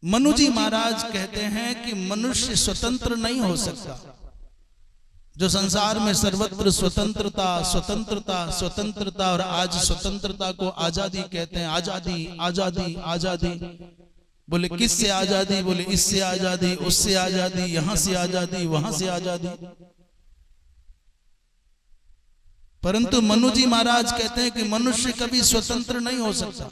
मनु जी महाराज कहते हैं कि मनुष्य स्वतंत्र नहीं हो सकता। जो संसार में सर्वत्र स्वतंत्रता स्वतंत्रता स्वतंत्रता, और आज स्वतंत्रता को आजादी कहते हैं। आजादी आजादी आजादी, बोले किससे आजादी? बोले इससे आजादी, उससे आजादी, यहां से आजादी, वहां से आजादी। परंतु मनु जी महाराज कहते हैं कि मनुष्य कभी स्वतंत्र नहीं हो सकता,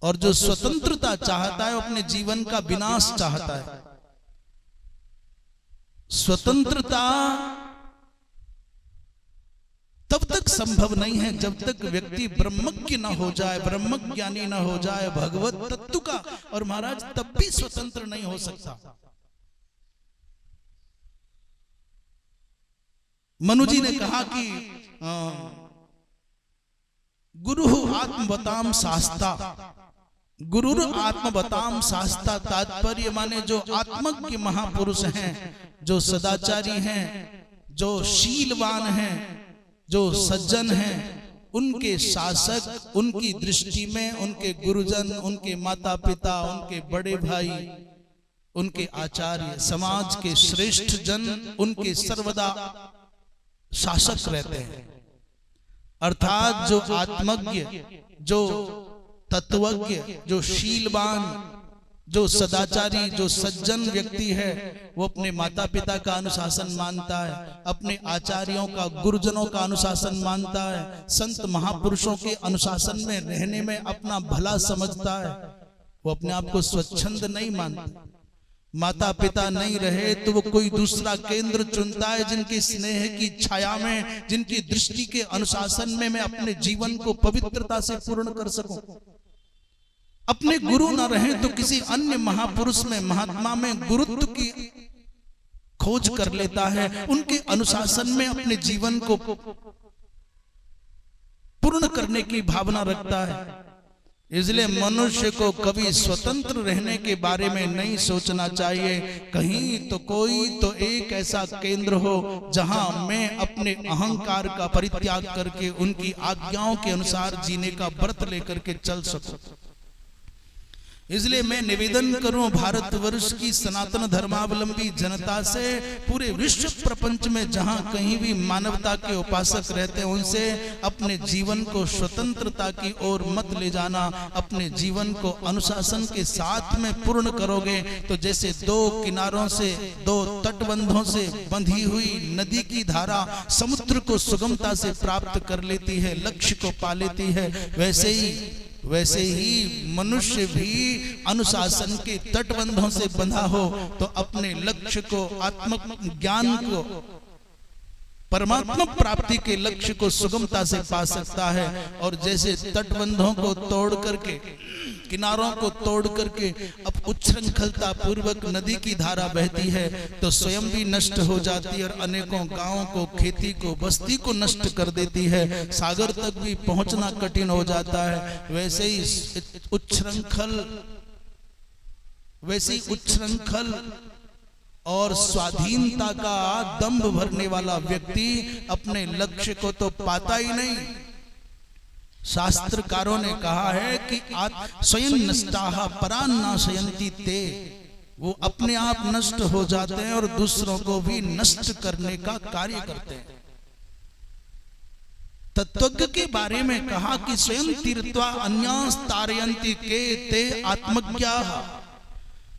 और जो स्वतंत्रता चाहता है वो अपने जीवन का विनाश चाहता है। स्वतंत्रता तब तक संभव नहीं है जब तक व्यक्ति ब्रह्मज्ञ न हो जाए, ब्रह्मज्ञानी न हो जाए भगवत तत्व का, और महाराज तब भी स्वतंत्र नहीं हो सकता। मनु जी ने कहा कि गुरु आत्मवताम शास्ता, गुरुर आत्मवताम शास्ता, तात्पर्य माने जो आत्मज्ञ महापुरुष हैं, जो सदाचारी हैं, जो शीलवान हैं, जो सज्जन हैं, उनके शासक, उनकी दृष्टि में उनके गुरुजन, उनके माता पिता, उनके बड़े भाई, उनके आचार्य, समाज के श्रेष्ठ जन उनके सर्वदा शासक रहते हैं। अर्थात जो आत्मज्ञ, जो तत्वज्ञ, जो शीलवान, जो सदाचारी, जो सज्जन व्यक्ति है, वो अपने माता पिता का अनुशासन मानता है, अपने आचार्यों का, गुरुजनों का अनुशासन मानता है, संत महापुरुषों के अनुशासन में रहने में अपना भला समझता है। वो अपने आप को स्वच्छंद नहीं मानता। माता पिता नहीं रहे तो वो कोई दूसरा केंद्र चुनता है जिनकी स्नेह की छाया में, जिनकी दृष्टि के अनुशासन में मैं अपने जीवन को पवित्रता से पूर्ण कर सकूं। अपने गुरु न रहे तो किसी अन्य महापुरुष में, महात्मा में गुरुत्व की खोज कर लेता है, उनके अनुशासन में अपने जीवन को पूर्ण करने की भावना रखता है। इसलिए मनुष्य को कभी स्वतंत्र रहने के बारे में नहीं सोचना चाहिए। कहीं तो कोई तो एक ऐसा केंद्र हो जहां मैं अपने अहंकार का परित्याग करके उनकी आज्ञाओं के अनुसार जीने का व्रत लेकर के चल सकूं। इसलिए मैं निवेदन करूं भारतवर्ष की सनातन धर्मावलंबी जनता से, पूरे विश्व प्रपंच में जहां कहीं भी मानवता के उपासक रहते हैं, उनसे अपने जीवन को स्वतंत्रता की ओर मत ले जाना। अपने जीवन को अनुशासन के साथ में पूर्ण करोगे तो जैसे दो किनारों से, दो तटबंधों से बंधी हुई नदी की धारा समुद्र को सुगमता से प्राप्त कर लेती है, लक्ष्य को पा लेती है, वैसे ही मनुष्य भी अनुशासन के तटबंधों से बंधा हो तो अपने लक्ष्य को, आत्म ज्ञान को, परमात्मा प्राप्ति के लक्ष्य को सुगमता से पा सकता है। और जैसे तटबंधों को तोड़ करके, किनारों को तोड़ करके अब उच्छृंखलता पूर्वक नदी की धारा बहती है तो स्वयं भी नष्ट हो जाती है और अनेकों गांवों को, खेती को, बस्ती को नष्ट कर देती है। सागर तक भी पहुंचना कठिन हो जाता है। वैसे ही उच्छृंखल और स्वाधीनता का दंभ भरने वाला व्यक्ति अपने लक्ष्य को तो पाता ही नहीं। शास्त्रकारों ने कहा है कि स्वयं नष्टाः परान् नाशयन्ति ते, वो अपने आप नष्ट हो जाते हैं और दूसरों को भी नष्ट करने का कार्य करते हैं। तत्वज्ञ के बारे में कहा कि स्वयं तीर्त्वा अन्यास तारयन्ति के ते आत्मज्ञाः,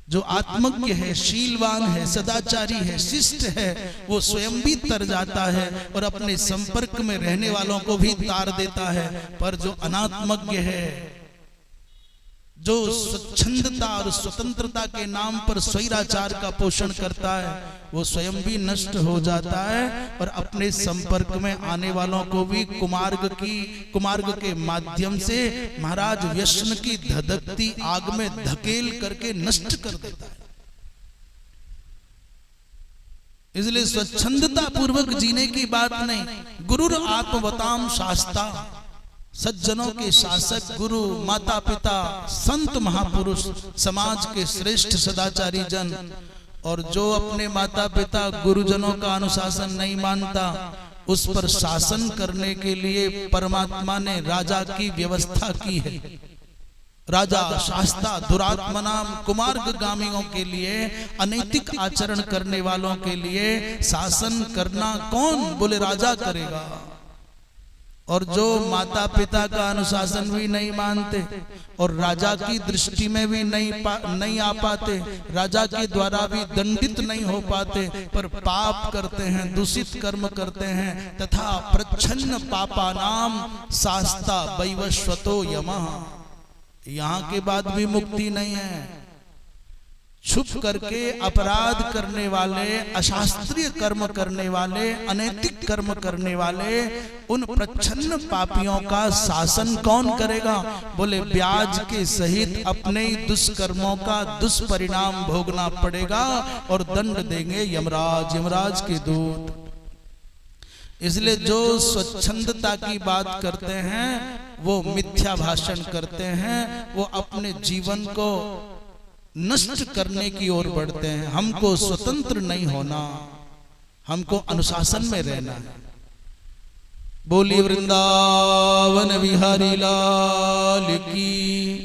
जो आत्मज्ञ है, शीलवान है, सदाचारी है, शिष्ट है, वो स्वयं भी तर जाता है और अपने संपर्क में रहने वालों को भी तार देता है। पर जो अनात्मज्ञ है, जो स्वच्छंदता और स्वतंत्रता के नाम पर स्वैराचार का पोषण करता है, वो स्वयं भी नष्ट हो जाता है और अपने संपर्क में आने वालों को भी कुमार्ग के माध्यम से महाराज व्यसन की धधकती आग में धकेल करके नष्ट कर देता है। इसलिए स्वच्छंदता पूर्वक जीने की बात नहीं। गुरुर आत्मवताम शास्ता, सज्जनों के शासक, गुरु, माता पिता, संत महापुरुष, समाज के श्रेष्ठ सदाचारी जन, और जो अपने माता पिता, गुरुजनों का अनुशासन नहीं मानता, उस पर शासन करने के लिए परमात्मा ने राजा की व्यवस्था की है। राजा शास्ता दुरात्मनाम कुमार्गामियों के लिए, अनैतिक आचरण करने वालों के लिए शासन करना कौन? बोले राजा करेगा। और जो माता पिता का अनुशासन भी नहीं मानते और राजा की दृष्टि में भी नहीं आ पाते, राजा के द्वारा भी दंडित नहीं हो पाते, पर पाप करते हैं, दूषित कर्म करते हैं, तथा प्रच्छन्न पापानाम शास्ता वैवस्वतो यमः, यहाँ के बाद भी मुक्ति नहीं है। छुप करके अपराध करने वाले, अशास्त्रीय कर्म करने वाले, अनैतिक कर्म करने वाले, उन प्रच्छन्न पापियों का शासन कौन करेगा? बोले ब्याज के सहित अपने ही दुष्कर्मों का दुष्परिणाम भोगना पड़ेगा और दंड देंगे यमराज, यमराज के दूत। इसलिए जो स्वच्छंदता की बात करते हैं वो मिथ्या भाषण करते हैं, वो अपने जीवन को नष्ट करने की ओर बढ़ते हैं। हमको स्वतंत्र नहीं होना, हमको अनुशासन में रहना है। बोली वृंदावन बिहारी लाल की।